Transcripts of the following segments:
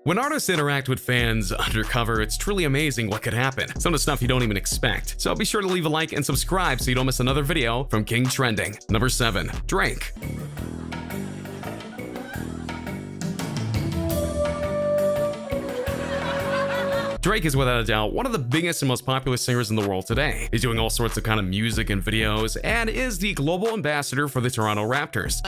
When artists interact with fans undercover, it's truly amazing what could happen. Some of the stuff you don't even expect. So be sure to leave a like and subscribe so you don't miss another video from King Trending. Number 7. Drake. Drake is without a doubt one of the biggest and most popular singers in the world today. He's doing all sorts of kind of music and videos and is the global ambassador for the Toronto Raptors.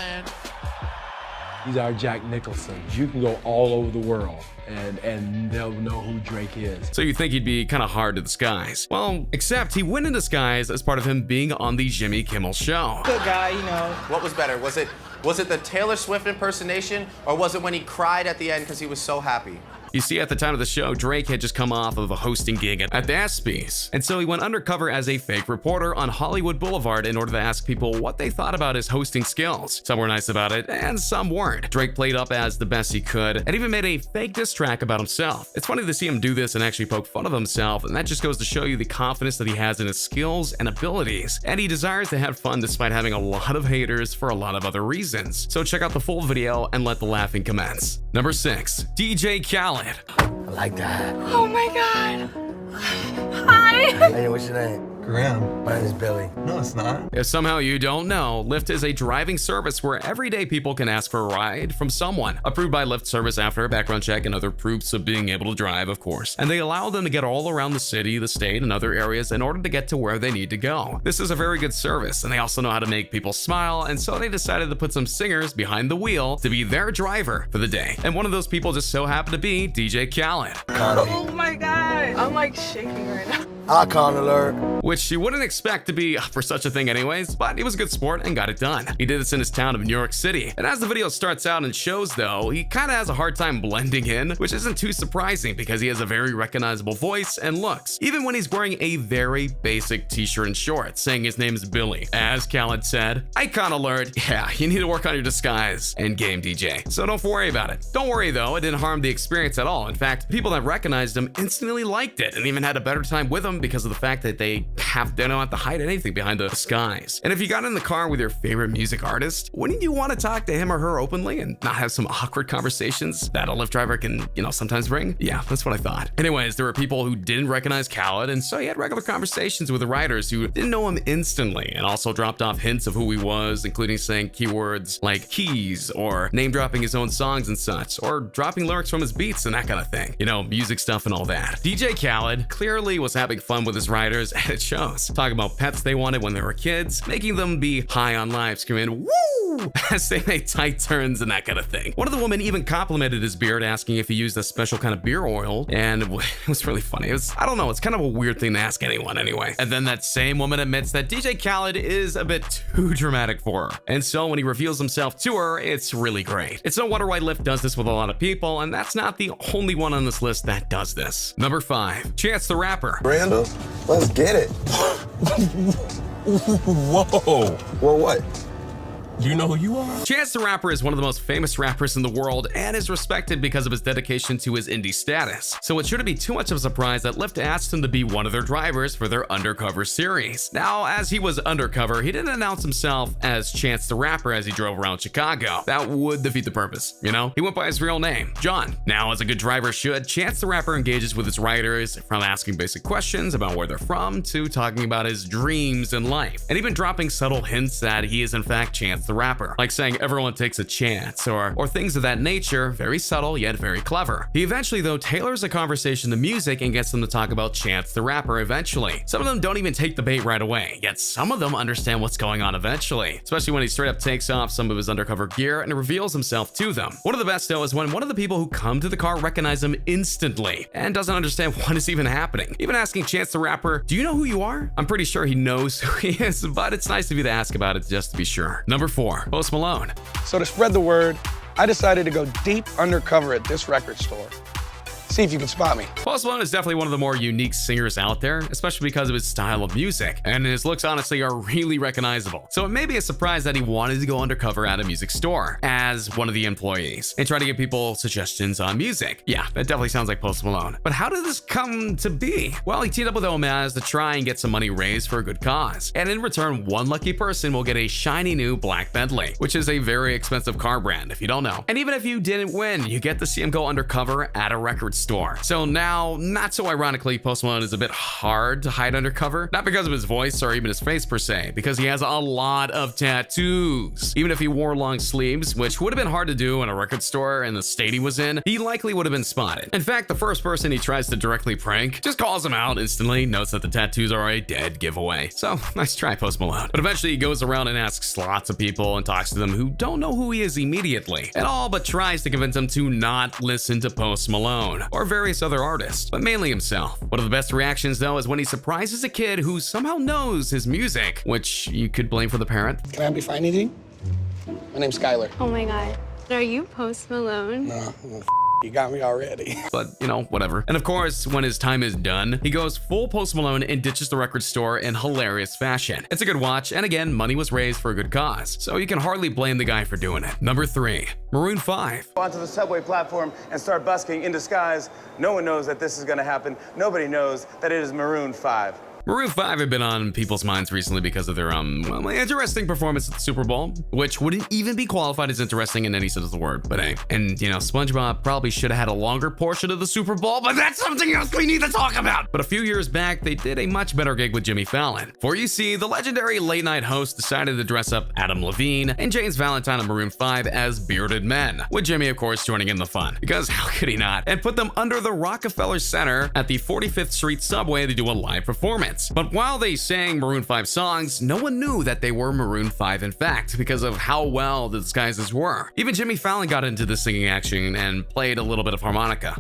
He's our Jack Nicholson. You can go all over the world and they'll know who Drake is. So you think he'd be kind of hard to disguise. Well, except he went in disguise as part of him being on the Jimmy Kimmel show. Good guy, you know. What was better? Was it the Taylor Swift impersonation, or was it when he cried at the end because he was so happy? You see, at the time of the show, Drake had just come off of a hosting gig at the ESPYs, and so he went undercover as a fake reporter on Hollywood Boulevard in order to ask people what they thought about his hosting skills. Some were nice about it, and some weren't. Drake played up as the best he could, and even made a fake diss track about himself. It's funny to see him do this and actually poke fun of himself, and that just goes to show you the confidence that he has in his skills and abilities, and he desires to have fun despite having a lot of haters for a lot of other reasons. So check out the full video and let the laughing commence. Number 6. DJ Khaled. I like that. Oh my god. Hi. Hey, what's your name? Graham. My name is Billy. No, it's not. If somehow you don't know, Lyft is a driving service where everyday people can ask for a ride from someone. Approved by Lyft service after a background check and other proofs of being able to drive, of course. And they allow them to get all around the city, the state, and other areas in order to get to where they need to go. This is a very good service, and they also know how to make people smile, and so they decided to put some singers behind the wheel to be their driver for the day. And one of those people just so happened to be DJ Khaled. Oh my god. I'm like shaking right now. Icon alert. Which you wouldn't expect to be for such a thing anyways, but he was a good sport and got it done. He did this in his town of New York City. And as the video starts out and shows though, he kind of has a hard time blending in, which isn't too surprising because he has a very recognizable voice and looks, even when he's wearing a very basic t-shirt and shorts, saying his name is Billy. As Khaled said, icon alert, yeah, you need to work on your disguise and game DJ. So don't worry about it. Don't worry though, it didn't harm the experience at all. In fact, people that recognized him instantly liked it and even had a better time with him because of the fact that they don't have to hide anything behind the disguise. And if you got in the car with your favorite music artist, wouldn't you want to talk to him or her openly and not have some awkward conversations that a Lyft driver can, sometimes bring? Yeah, that's what I thought. Anyways, there were people who didn't recognize Khaled, and so he had regular conversations with the riders who didn't know him instantly and also dropped off hints of who he was, including saying keywords like keys or name dropping his own songs and such, or dropping lyrics from his beats and that kind of thing. Music stuff and all that. DJ Khaled clearly was having fun with his riders, and it shows. Talking about pets they wanted when they were kids, making them be high on life, screaming woo as they made tight turns and that kind of thing. One of the women even complimented his beard, asking if he used a special kind of beer oil, and it was really funny. I don't know, it's kind of a weird thing to ask anyone anyway. And then that same woman admits that DJ Khaled is a bit too dramatic for her, and so when he reveals himself to her, it's really great. It's no wonder why Lyft does this with a lot of people, and that's not the only one on this list that does this. Number 5. Chance the Rapper. Randall, let's get it. Whoa. Well, what? Do you know who you are? Chance the Rapper is one of the most famous rappers in the world and is respected because of his dedication to his indie status. So it shouldn't be too much of a surprise that Lyft asked him to be one of their drivers for their Undercover series. Now, as he was undercover, he didn't announce himself as Chance the Rapper as he drove around Chicago. That would defeat the purpose, He went by his real name, John. Now, as a good driver should, Chance the Rapper engages with his riders, from asking basic questions about where they're from to talking about his dreams in life, and even dropping subtle hints that he is in fact Chance the Rapper, like saying everyone takes a chance or things of that nature. Very subtle yet very clever. He eventually though tailors the conversation to music and gets them to talk about Chance the Rapper eventually. Some of them don't even take the bait right away, yet some of them understand what's going on eventually, especially when he straight up takes off some of his undercover gear and reveals himself to them. One of the best though is when one of the people who come to the car recognize him instantly and doesn't understand what is even happening, even asking Chance the Rapper, do you know who you are? I'm pretty sure he knows who he is, but it's nice of you to ask about it just to be sure. Number 4. Post Malone. So to spread the word, I decided to go deep undercover at this record store. See if you can spot me. Post Malone is definitely one of the more unique singers out there, especially because of his style of music, and his looks honestly are really recognizable. So it may be a surprise that he wanted to go undercover at a music store as one of the employees and try to give people suggestions on music. Yeah, that definitely sounds like Post Malone. But how did this come to be? Well, he teamed up with Omaz to try and get some money raised for a good cause. And in return, one lucky person will get a shiny new black Bentley, which is a very expensive car brand if you don't know. And even if you didn't win, you get to see him go undercover at a record store. So now, not so ironically, Post Malone is a bit hard to hide undercover, not because of his voice or even his face per se, because he has a lot of tattoos. Even if he wore long sleeves, which would have been hard to do in a record store in the state he was in, he likely would have been spotted. In fact, the first person he tries to directly prank just calls him out instantly, notes that the tattoos are a dead giveaway. So, nice try, Post Malone. But eventually he goes around and asks lots of people and talks to them who don't know who he is immediately, and all but tries to convince them to not listen to Post Malone or various other artists, but mainly himself. One of the best reactions though is when he surprises a kid who somehow knows his music, which you could blame for the parent. Can I help you find anything? My name's Skylar. Oh my God. Are you Post Malone? No, you got me already. But, you know, whatever. And of course, when his time is done, he goes full Post Malone and ditches the record store in hilarious fashion. It's a good watch, and again, money was raised for a good cause, so you can hardly blame the guy for doing it. Number 3, Maroon 5. Onto the subway platform and start busking in disguise. No one knows that this is gonna happen. Nobody knows that it is Maroon 5. Maroon 5 have been on people's minds recently because of their well, interesting performance at the Super Bowl, which wouldn't even be qualified as interesting in any sense of the word, but hey. And you know, SpongeBob probably should have had a longer portion of the Super Bowl, but that's something else we need to talk about. But a few years back, they did a much better gig with Jimmy Fallon. For you see, the legendary late night host decided to dress up Adam Levine and James Valentine of Maroon 5 as bearded men, with Jimmy of course joining in the fun, because how could he not, and put them under the Rockefeller Center at the 45th Street subway to do a live performance. But while they sang Maroon 5 songs, no one knew that they were Maroon 5 in fact, because of how well the disguises were. Even Jimmy Fallon got into the singing action and played a little bit of harmonica.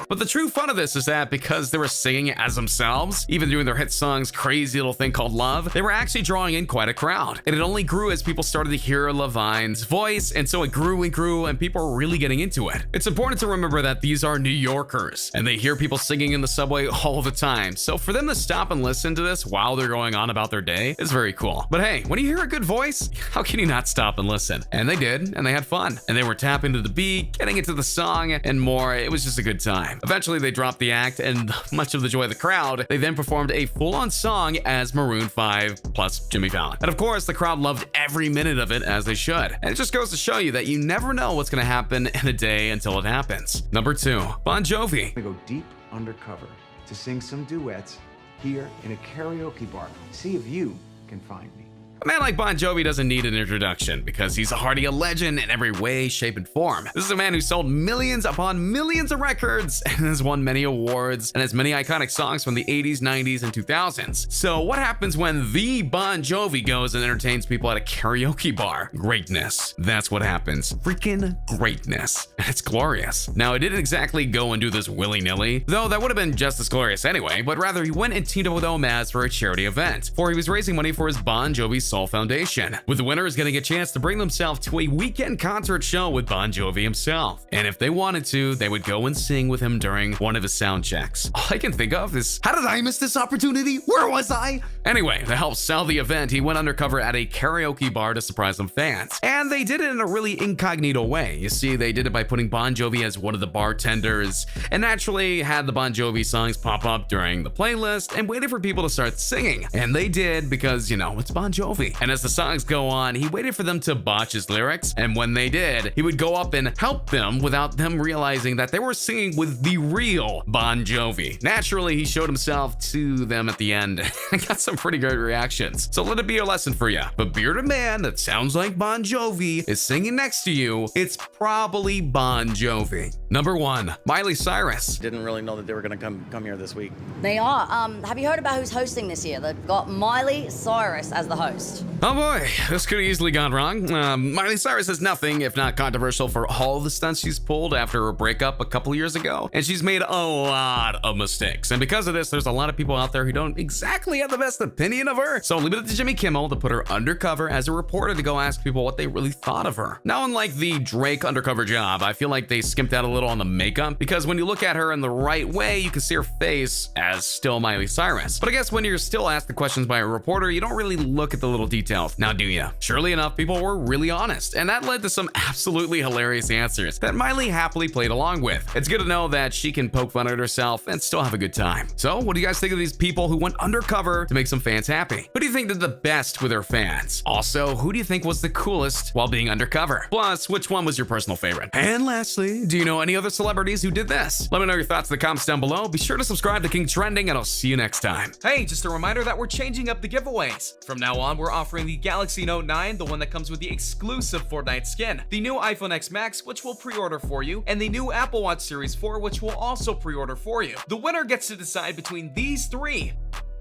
But the true fun of this is that because they were singing as themselves, even doing their hit song's crazy little thing called Love, they were actually drawing in quite a crowd. And it only grew as people started to hear Levine's voice, and so it grew and grew, and people were really getting into it. It's important to remember that these are New Yorkers, and they hear people singing in the subway all the time. So for them to stop and listen to this while they're going on about their day is very cool. But hey, when you hear a good voice, how can you not stop and listen? And they did, and they had fun. And they were tapping to the beat, getting into the song, and more. It was just a good time. Eventually, they dropped the act, and much of the joy of the crowd, they then performed a full-on song as Maroon 5 plus Jimmy Fallon. And of course, the crowd loved every minute of it, as they should. And it just goes to show you that you never know what's going to happen in a day until it happens. Number 2, Bon Jovi. I go deep undercover to sing some duets here in a karaoke bar. See if you can find me. A man like Bon Jovi doesn't need an introduction because he's already a legend in every way, shape, and form. This is a man who sold millions upon millions of records and has won many awards and has many iconic songs from the 80s, 90s, and 2000s. So what happens when the Bon Jovi goes and entertains people at a karaoke bar? Greatness. That's what happens. Freaking greatness. And it's glorious. Now, he didn't exactly go and do this willy-nilly, though that would have been just as glorious anyway, but rather he went and teamed up with Omaz for a charity event, for he was raising money for his Bon Jovi Soul Foundation, with the winners getting a chance to bring themselves to a weekend concert show with Bon Jovi himself. And if they wanted to, they would go and sing with him during one of his sound checks. All I can think of is, how did I miss this opportunity? Where was I? Anyway, to help sell the event, he went undercover at a karaoke bar to surprise some fans. And they did it in a really incognito way. You see, they did it by putting Bon Jovi as one of the bartenders, and naturally had the Bon Jovi songs pop up during the playlist and waited for people to start singing. And they did because, you know, it's Bon Jovi. And as the songs go on, he waited for them to botch his lyrics, and when they did, he would go up and help them without them realizing that they were singing with the real Bon Jovi. Naturally, he showed himself to them at the end and got some pretty great reactions. So let it be a lesson for you. But bearded man that sounds like Bon Jovi is singing next to you, it's probably Bon Jovi. Number 1. Miley Cyrus. Didn't really know that they were gonna come here this week. They are. Have you heard about who's hosting this year? They've got Miley Cyrus as the host. Oh boy, this could have easily gone wrong. Miley Cyrus is nothing if not controversial for all the stunts she's pulled after her breakup a couple years ago, and she's made a lot of mistakes. And because of this, there's a lot of people out there who don't exactly have the best opinion of her. So leave it to Jimmy Kimmel to put her undercover as a reporter to go ask people what they really thought of her. Now, unlike the Drake undercover job, I feel like they skimped out a little on the makeup, because when you look at her in the right way, you can see her face as still Miley Cyrus. But I guess when you're still asked the questions by a reporter, you don't really look at the little details, now do you? Surely enough, people were really honest, and that led to some absolutely hilarious answers that Miley happily played along with. It's good to know that she can poke fun at herself and still have a good time. So what do you guys think of these people who went undercover to make some fans happy? Who do you think did the best with their fans? Also, who do you think was the coolest while being undercover? Plus, which one was your personal favorite? And lastly, do you know any other celebrities who did this? Let me know your thoughts in the comments down below. Be sure to subscribe to King Trending, and I'll see you next time. Hey, just a reminder that we're changing up the giveaways. From now on, we're offering the Galaxy Note 9, the one that comes with the exclusive Fortnite skin, the new iPhone X Max, which we'll pre-order for you, and the new Apple Watch Series 4, which we'll also pre-order for you. The winner gets to decide between these 3.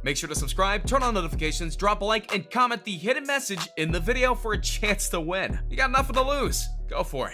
Make sure to subscribe, turn on notifications, drop a like, and comment the hidden message in the video for a chance to win. You got nothing to lose. Go for it.